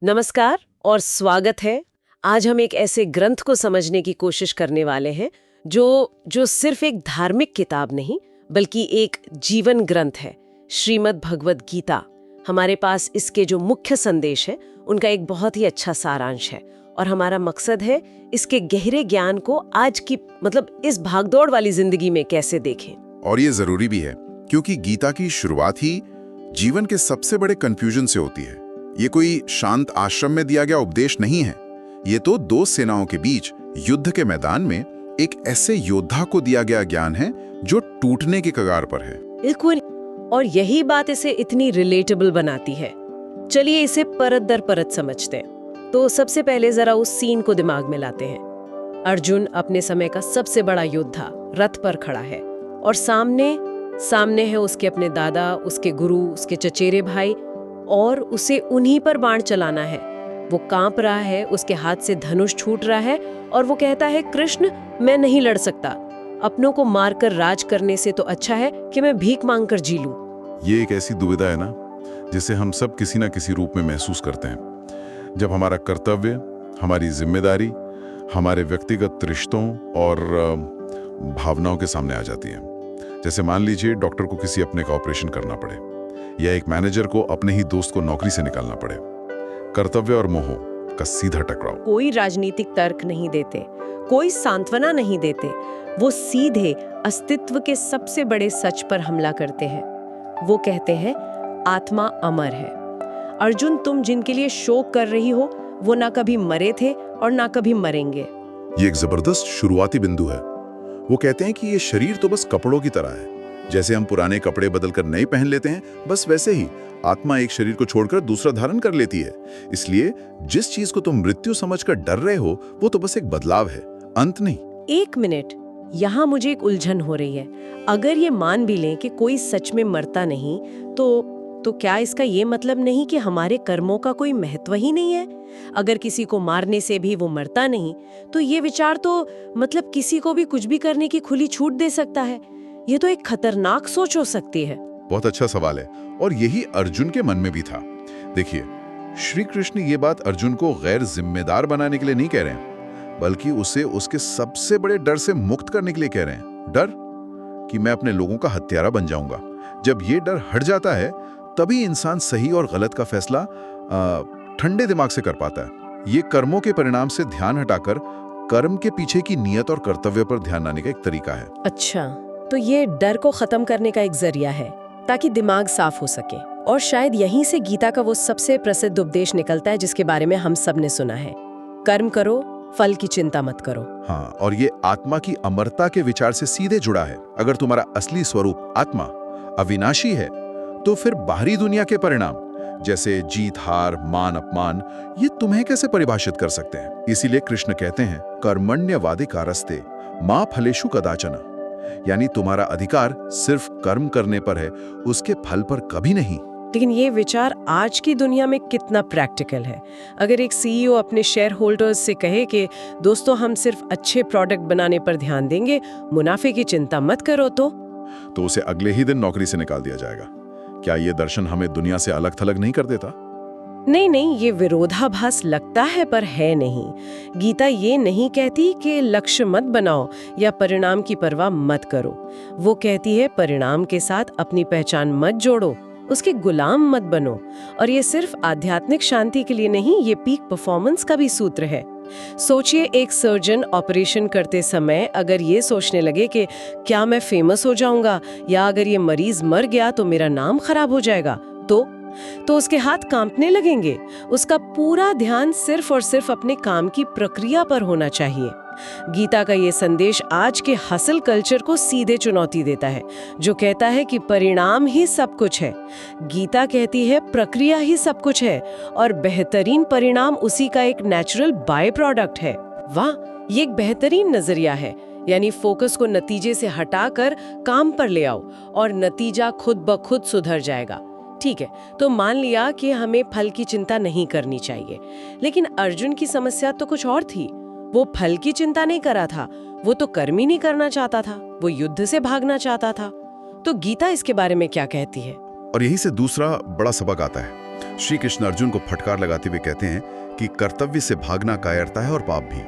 नमस्कार और स्वागत है। आज हम एक ऐसे ग्रंथ को समझने की कोशिश करने वाले हैं जो जो सिर्फ एक धार्मिक किताब नहीं बल्कि एक जीवन ग्रंथ है, श्रीमद् भगवद गीता। हमारे पास इसके जो मुख्य संदेश है उनका एक बहुत ही अच्छा सारांश है और हमारा मकसद है इसके गहरे ज्ञान को आज की इस भागदौड़ वाली जिंदगी में कैसे देखें। और ये जरूरी भी है क्योंकि गीता की शुरुआत ही जीवन के सबसे बड़े कंफ्यूजन से होती है। ये कोई शांत आश्रम में दिया गया उपदेश नहीं है, ये तो दो सेनाओं के बीच युद्ध के मैदान में एक ऐसे योद्धा को दिया गया ज्ञान है जो टूटने की कगार पर है। बिल्कुल, और यही बात इसे इतनी रिलेटेबल बनाती है। चलिए इसे परत दर परत समझते हैं। तो सबसे पहले जरा उस सीन को दिमाग में लाते हैं। अर्जुन अपने समय का सबसे बड़ा योद्धा रथ पर खड़ा है और सामने है उसके अपने दादा, उसके गुरु, उसके चचेरे भाई, और उसे उन्हीं पर बाण चलाना है। वो कांप रहा है, उसके हाथ से धनुष छूट रहा है और वो कहता है, कृष्ण मैं नहीं लड़ सकता, अपनों को मारकर राज करने से तो अच्छा है कि मैं भीख मांगकर जी लूं। ये एक ऐसी दुविधा है ना जिसे हम सब किसी ना किसी रूप में महसूस करते हैं। जब हमारा कर्तव्य, हमारी जिम्मेदारी, हमारे व्यक्तिगत रिश्तों और भावनाओं के सामने आ जाती है। जैसे मान लीजिए डॉक्टर को किसी अपने का ऑपरेशन करना पड़े या एक मैनेजर को अपने ही दोस्त को नौकरी से निकालना पड़े। कर्तव्य और मोह का सीधा टकराव। कोई राजनीतिक तर्क नहीं देते, कोई सांत्वना नहीं देते, वो सीधे अस्तित्व के सबसे बड़े सच पर हमला करते हैं। वो कहते हैं आत्मा अमर है। अर्जुन, तुम जिनके लिए शोक कर रही हो वो ना कभी मरे थे और ना कभी मरेंगे। ये एक जबरदस्त शुरुआती बिंदु है। वो कहते हैं कि ये शरीर तो बस कपड़ों की तरह है। जैसे हम पुराने कपड़े बदलकर नए पहन लेते हैं, बस वैसे ही आत्मा एक शरीर को छोड़कर दूसरा धारण कर लेती है। इसलिए जिस चीज को तुम मृत्यु समझकर डर रहे हो वो तो बस एक बदलाव है, अंत नहीं। एक मिनट, यहाँ मुझे एक उलझन हो रही है। अगर ये मान भी लें कि कोई सच में मरता नहीं तो क्या इसका ये मतलब नहीं कि हमारे कर्मों का कोई महत्व ही नहीं है? अगर किसी को मारने से भी वो मरता नहीं तो ये विचार तो किसी को भी कुछ भी करने की खुली छूट दे सकता है। ये तो एक खतरनाक सोच हो सकती है। बहुत अच्छा सवाल है और यही अर्जुन के मन में भी था। देखिए, श्री कृष्ण ये बात अर्जुन को गैर जिम्मेदार बनाने के लिए नहीं कह रहे हैं, बल्कि उसे उसके सबसे बड़े डर से मुक्त करने के लिए कह रहे हैं। डर कि मैं अपने लोगों का हत्यारा बन जाऊंगा। जब ये डर हट जाता है तभी इंसान सही और गलत का फैसला ठंडे दिमाग से कर पाता है। ये कर्मों के परिणाम से ध्यान हटाकर कर्म के पीछे की नियत और कर्तव्य पर ध्यान लाने का एक तरीका है। अच्छा, तो ये डर को खत्म करने का एक जरिया है ताकि दिमाग साफ हो सके। और शायद यहीं से गीता का वो सबसे प्रसिद्ध उपदेश निकलता है जिसके बारे में हम सब ने सुना है, कर्म करो, फल की चिंता मत करो। हाँ, और ये आत्मा की अमरता के विचार से सीधे जुड़ा है। अगर तुम्हारा असली स्वरूप आत्मा अविनाशी है तो फिर बाहरी दुनिया के परिणाम जैसे जीत हार, मान अपमान, ये तुम्हें कैसे परिभाषित कर सकते हैं? इसीलिए कृष्ण कहते हैं कर्मण्यवाधिकारस्ते मा फलेषु कदाचन, यानी तुम्हारा अधिकार सिर्फ कर्म करने पर है, उसके फल पर कभी नहीं। लेकिन ये विचार आज की दुनिया में कितना प्रैक्टिकल है? अगर एक सीईओ अपने शेयर होल्डर्स से कहे कि दोस्तों हम सिर्फ अच्छे प्रोडक्ट बनाने पर ध्यान देंगे, मुनाफे की चिंता मत करो, तो उसे अगले ही दिन नौकरी से निकाल दिया जाएगा। क्या ये दर्शन हमें दुनिया से अलग थलग नहीं कर देता? नहीं, ये विरोधाभास लगता है पर है नहीं। गीता ये नहीं कहती कि लक्ष्य मत बनाओ या परिणाम की परवाह मत करो। वो कहती है परिणाम के साथ अपनी पहचान मत जोड़ो, उसके गुलाम मत बनो। और ये सिर्फ आध्यात्मिक शांति के लिए नहीं, ये पीक परफॉर्मेंस का भी सूत्र है। सोचिए, एक सर्जन ऑपरेशन करते समय अगर ये सोचने लगे कि क्या मैं फेमस हो जाऊंगा या अगर ये मरीज मर गया तो मेरा नाम खराब हो जाएगा, तो उसके हाथ कांपने लगेंगे। उसका पूरा ध्यान सिर्फ और सिर्फ अपने काम की प्रक्रिया पर होना चाहिए। गीता का ये संदेश आज के हसल कल्चर को सीधे चुनौती देता है, जो कहता है कि परिणाम ही सब कुछ है। गीता कहती है प्रक्रिया ही सब कुछ है और बेहतरीन परिणाम उसी का एक नेचुरल बाय प्रोडक्ट है। वाह, ये एक बेहतरीन नजरिया है। यानी फोकस को नतीजे से हटाकर काम पर ले आओ और नतीजा खुद ब खुद सुधर जाएगा। ठीक है, तो मान लिया कि हमें फल की चिंता नहीं करनी चाहिए, लेकिन अर्जुन की समस्या तो कुछ और थी। वो फल की चिंता नहीं कर रहा था, वो तो कर्म ही नहीं करना चाहता था, वो युद्ध से भागना चाहता था। तो गीता इसके बारे में क्या कहती है? और यही से दूसरा बड़ा सबक आता है। श्री कृष्ण अर्जुन को फटकार लगाते हुए कहते हैं कि कर्तव्य से भागना कायरता है और पाप भी।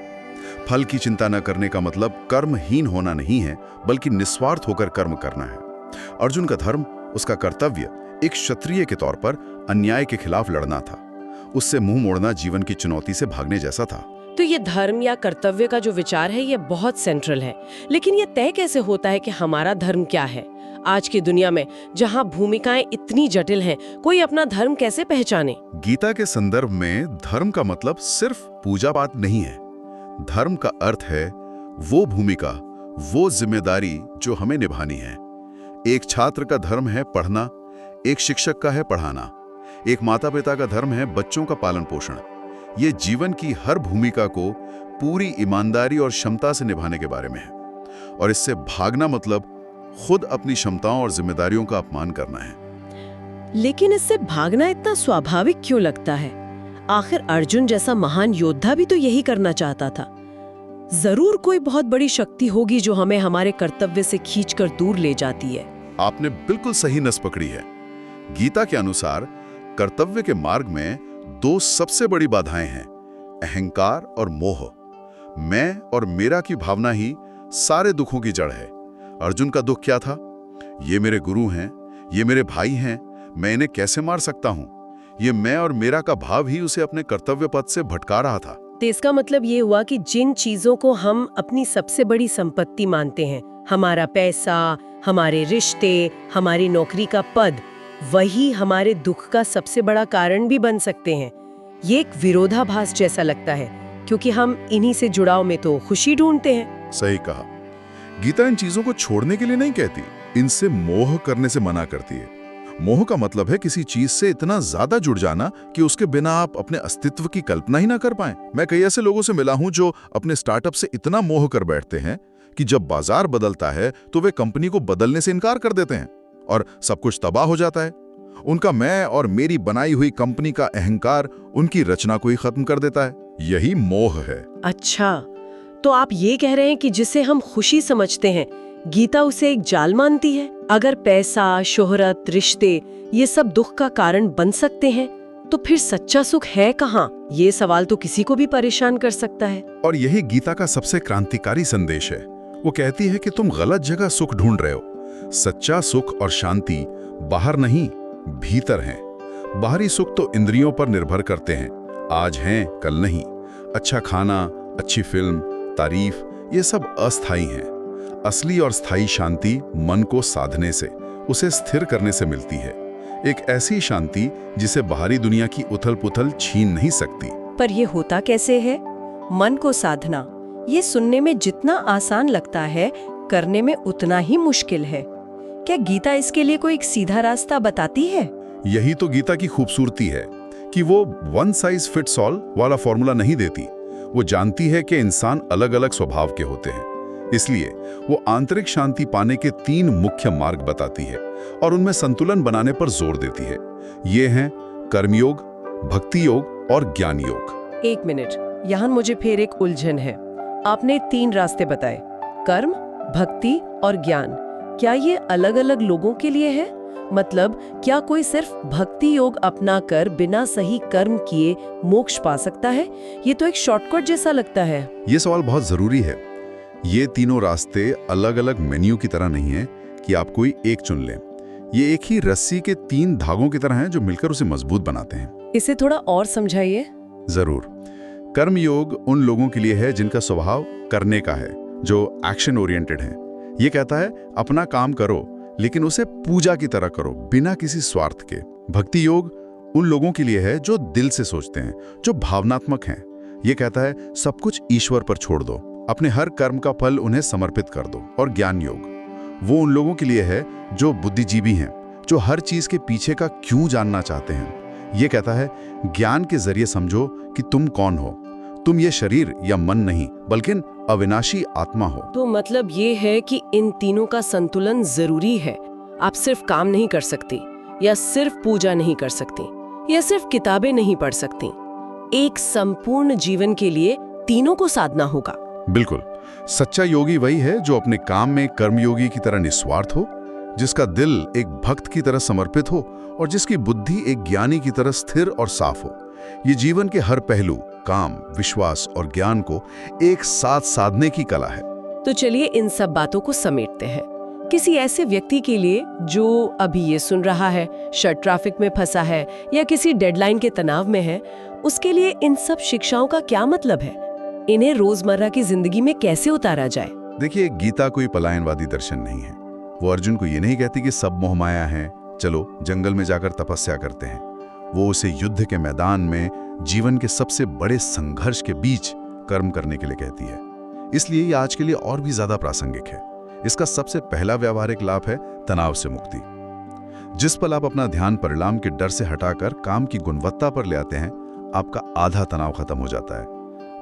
फल की चिंता न करने का मतलब कर्महीन होना नहीं है, बल्कि निस्वार्थ होकर कर्म करना है। अर्जुन का धर्म, उसका कर्तव्य एक क्षत्रिय के तौर पर अन्याय के खिलाफ लड़ना था। उससे मुंह मोड़ना जीवन की चुनौती से भागने जैसा था। तो ये धर्म या कर्तव्य का जो विचार है ये बहुत सेंट्रल है, लेकिन ये तय कैसे होता है कि हमारा धर्म क्या है? आज की दुनिया में जहाँ भूमिकाएं इतनी जटिल हैं, कोई अपना धर्म कैसे पहचाने? गीता के संदर्भ में धर्म का मतलब सिर्फ पूजा पाठ नहीं है। धर्म का अर्थ है वो भूमिका, वो जिम्मेदारी जो हमें निभानी है। एक छात्र का धर्म है पढ़ना, एक शिक्षक का है पढ़ाना, एक माता पिता का धर्म है बच्चों का पालन पोषण। ये जीवन की हर भूमिका को पूरी ईमानदारी और क्षमता से निभाने के बारे में है। और इससे भागना मतलब खुद अपनी क्षमताओं और जिम्मेदारियों का अपमान करना है। लेकिन इससे भागना इतना स्वाभाविक क्यों लगता है? आखिर अर्जुन जैसा महान योद्धा भी तो यही करना चाहता था। जरूर कोई बहुत बड़ी शक्ति होगी जो हमें हमारे कर्तव्य से खींचकर दूर ले जाती है। आपने बिल्कुल सही नस पकड़ी है। गीता के अनुसार कर्तव्य के मार्ग में दो सबसे बड़ी बाधाएं हैं, अहंकार और मोह। मैं और मेरा की भावना ही सारे दुखों की जड़ है। अर्जुन का दुख क्या था? ये मेरे गुरु हैं, ये मेरे भाई हैं, मैं इन्हें कैसे मार सकता हूं? ये मैं और मेरा का भाव ही उसे अपने कर्तव्य पथ से भटका रहा था। तो इसका मतलब ये हुआ कि जिन चीजों को हम अपनी सबसे बड़ी संपत्ति मानते हैं, हमारा पैसा, हमारे रिश्ते, हमारी नौकरी का पद, वही हमारे दुख का सबसे बड़ा कारण भी बन सकते हैं। ये एक विरोधाभास जैसा लगता है, क्योंकि हम इन्हीं से जुड़ाव में तो खुशी ढूंढते हैं। सही कहा। गीता इन चीजों को छोड़ने के लिए नहीं कहती, इनसे मोह करने से मना करती है। मोह का मतलब है किसी चीज से इतना ज्यादा जुड़ जाना कि उसके बिना आप अपने अस्तित्व की कल्पना ही ना कर पाएं। मैं कई ऐसे लोगों से मिला हूं जो अपने स्टार्टअप से इतना मोह कर बैठते हैं कि जब बाजार बदलता है तो वे कंपनी को बदलने से इनकार कर देते हैं और सब कुछ तबाह हो जाता है। उनका मैं और मेरी बनाई हुई कंपनी का अहंकार उनकी रचना को ही खत्म कर देता है। यही मोह है। अच्छा, तो आप ये कह रहे हैं कि जिसे हम खुशी समझते हैं, गीता उसे एक जाल मानती है? अगर पैसा, शोहरत, रिश्ते ये सब दुख का कारण बन सकते हैं, तो फिर सच्चा सुख है कहाँ? ये सवाल तो किसी को भी परेशान कर सकता है। और यही गीता का सबसे क्रांतिकारी संदेश है। वो कहती है कि तुम गलत जगह सुख ढूंढ रहे हो। सच्चा सुख और शांति बाहर नहीं, भीतर है। बाहरी सुख तो इंद्रियों पर निर्भर करते हैं, आज हैं कल नहीं। अच्छा खाना, अच्छी फिल्म, तारीफ, ये सब अस्थायी हैं। असली और स्थायी शांति मन को साधने से, उसे स्थिर करने से मिलती है। एक ऐसी शांति जिसे बाहरी दुनिया की उथल-पुथल छीन नहीं सकती। पर ये होता कैसे है? मन को साधना, ये सुनने में जितना आसान लगता है, करने में उतना ही मुश्किल है। क्या गीता इसके लिए कोई एक सीधा रास्ता बताती है? यही तो गीता की खूबसूरती है कि वो वन साइज फिट्स ऑल वाला फॉर्मूला नहीं देती। वो जानती है कि इंसान अलग अलग स्वभाव के होते हैं, इसलिए वो आंतरिक शांति पाने के 3 मुख्य मार्ग बताती है और उनमें संतुलन बनाने पर जोर देती है। ये हैं कर्मयोग, भक्ति योग और ज्ञान योग। एक मिनट, यहाँ मुझे फिर एक उलझन है। आपने 3 रास्ते बताए, कर्म, भक्ति और ज्ञान। क्या ये अलग अलग लोगों के लिए है? मतलब क्या कोई सिर्फ भक्ति योग अपनाकर बिना सही कर्म किए मोक्ष पा सकता है? ये तो एक शॉर्टकट जैसा लगता है। ये सवाल बहुत जरूरी है। ये तीनों रास्ते अलग अलग मेन्यू की तरह नहीं है कि आप कोई एक चुन लें। ये एक ही रस्सी के 3 धागों की तरह हैं जो मिलकर उसे मजबूत बनाते हैं। इसे थोड़ा और समझाइए। जरूर। कर्म योग उन लोगों के लिए है जिनका स्वभाव करने का है, जो एक्शन ओरिएंटेड है। ये कहता है अपना काम करो, लेकिन उसे पूजा की तरह करो, बिना किसी स्वार्थ के। भक्ति योग उन लोगों के लिए है जो दिल से सोचते हैं, जो भावनात्मक हैं। ये कहता है सब कुछ ईश्वर पर छोड़ दो, अपने हर कर्म का फल उन्हें समर्पित कर दो। और ज्ञान योग वो उन लोगों के लिए है जो बुद्धिजीवी हैं, जो हर चीज के पीछे का क्यों जानना चाहते हैं। ये कहता है ज्ञान के जरिए समझो कि तुम कौन हो। तुम ये शरीर या मन नहीं, बल्कि अविनाशी आत्मा हो। तो मतलब ये है कि इन तीनों का संतुलन जरूरी है। आप सिर्फ काम नहीं कर सकती, या सिर्फ पूजा नहीं कर सकती, या सिर्फ किताबें नहीं पढ़ सकती। एक संपूर्ण जीवन के लिए तीनों को साधना होगा। बिल्कुल। सच्चा योगी वही है जो अपने काम में कर्मयोगी की तरह निस्वार्थ हो, जिसका दिल एक भक्त की तरह समर्पित हो और जिसकी बुद्धि एक ज्ञानी की तरह स्थिर और साफ हो। ये जीवन के हर पहलू, काम, विश्वास और ज्ञान को एक साथ साधने की कला है। तो चलिए इन सब बातों को समेटते हैं। किसी ऐसे व्यक्ति के लिए जो अभी ये सुन रहा है, शायद ट्रैफिक में फंसा है या किसी डेडलाइन के तनाव में है, उसके लिए इन सब शिक्षाओं का क्या मतलब है? इन्हें रोजमर्रा की जिंदगी में कैसे उतारा जाए? देखिए, गीता कोई पलायनवादी दर्शन नहीं है। वो अर्जुन को ये नहीं कहती कि सब मोहमाया है, चलो जंगल में जाकर तपस्या करते हैं। वो उसे युद्ध के मैदान में जीवन के सबसे बड़े संघर्ष के बीच कर्म करने के लिए कहती है। इसलिए ये आज के लिए और भी ज्यादा प्रासंगिक है। इसका सबसे पहला व्यावहारिक लाभ है तनाव से मुक्ति। जिस पल आप अपना ध्यान परिणाम के डर से हटाकर काम की गुणवत्ता पर ले आते हैं, आपका आधा तनाव खत्म हो जाता है।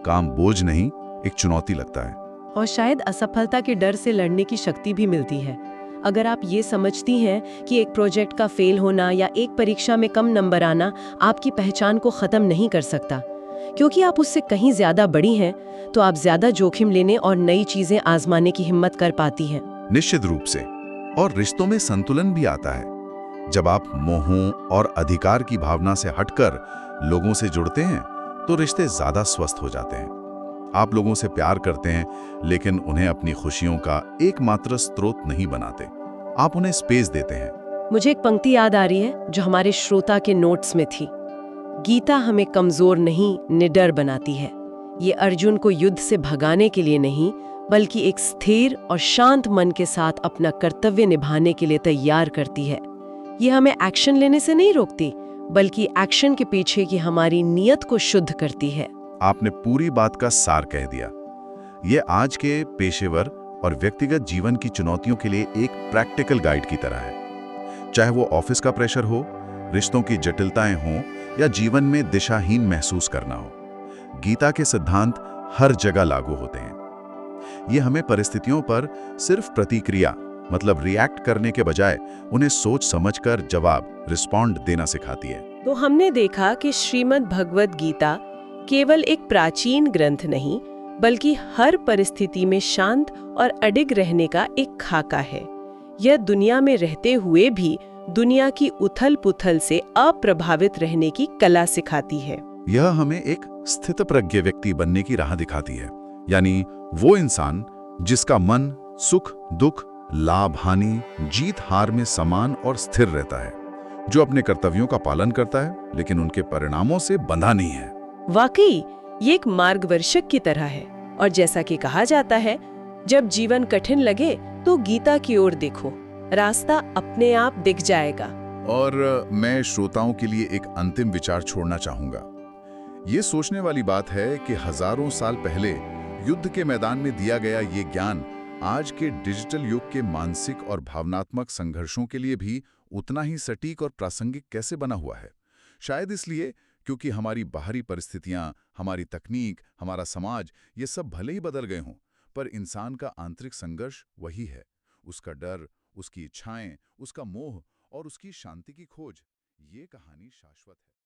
काम बोझ नहीं, एक चुनौती लगता है। और शायद असफलता के डर से लड़ने की शक्ति भी मिलती है। अगर आप ये समझती हैं कि एक प्रोजेक्ट का फेल होना या एक परीक्षा में कम नंबर आना आपकी पहचान को खत्म नहीं कर सकता, क्योंकि आप उससे कहीं ज्यादा बड़ी हैं, तो आप ज्यादा जोखिम लेने और नई चीजें आजमाने की हिम्मत कर पाती हैं। निश्चित रूप से। और रिश्तों में संतुलन भी आता है। जब आप मोहों और अधिकार की भावना से हटकर लोगों से जुड़ते हैं, तो रिश्ते ज्यादा स्वस्थ हो जाते हैं। आप लोगों से प्यार करते हैं, लेकिन उन्हें अपनी खुशियों का एकमात्र स्रोत नहीं बनाते। आप उन्हें स्पेस देते हैं। मुझे एक पंक्ति याद आ रही है जो हमारे श्रोता के नोट्स में थी। गीता हमें कमजोर नहीं, निडर बनाती है। ये अर्जुन को युद्ध से भगाने के लिए नहीं, बल्कि एक स्थिर और शांत मन के साथ अपना कर्तव्य निभाने के लिए तैयार करती है। ये हमें एक्शन लेने से नहीं रोकती, बल्कि एक्शन के पीछे की हमारी नीयत को शुद्ध करती है। आपने पूरी बात का सार कह दिया। ये आज के पेशेवर और व्यक्तिगत जीवन की चुनौतियों के लिए एक प्रैक्टिकल गाइड की तरह है। चाहे वो ऑफिस का प्रेशर हो, रिश्तों की जटिलताएं हों या जीवन में दिशाहीन महसूस करना हो, गीता के सिद्धांत हर जगह लागू होते हैं। ये हमें परिस्थितियों पर सिर्फ प्रतिक्रिया, मतलब रिएक्ट करने के बजाय उन्हें सोच समझकर जवाब, रिस्पॉन्ड देना सिखाती है। तो हमने देखा कि श्रीमद् भगवद गीता केवल एक प्राचीन ग्रंथ नहीं, बल्कि हर परिस्थिति में शांत और अडिग रहने का एक खाका है। यह दुनिया में रहते हुए भी दुनिया की उथल-पुथल से अप्रभावित रहने की कला सिखाती है। यह हमें एक स्थितप्रज्ञ व्यक्ति बनने की राह दिखाती है, यानी वो इंसान जिसका मन सुख दुख, लाभ हानि, जीत हार में समान और स्थिर रहता है, जो अपने कर्तव्यों का पालन करता है लेकिन उनके परिणामों से बंधा नहीं है। वाकई ये एक मार्गदर्शक की तरह है। और जैसा कि कहा जाता है, जब जीवन कठिन लगे तो गीता की ओर देखो, रास्ता अपने आप दिख जाएगा। और मैं श्रोताओं के लिए एक अंतिम विचार छोड़ना चाहूंगा। ये सोचने वाली बात है कि हजारों साल पहले युद्ध के मैदान में दिया गया ये ज्ञान आज के डिजिटल युग के मानसिक और भावनात्मक संघर्षों के लिए भी उतना ही सटीक और प्रासंगिक कैसे बना हुआ है। शायद इसलिए क्योंकि हमारी बाहरी परिस्थितियां, हमारी तकनीक, हमारा समाज, ये सब भले ही बदल गए हों, पर इंसान का आंतरिक संघर्ष वही है। उसका डर, उसकी इच्छाएं, उसका मोह और उसकी शांति की खोज। ये कहानी शाश्वत है।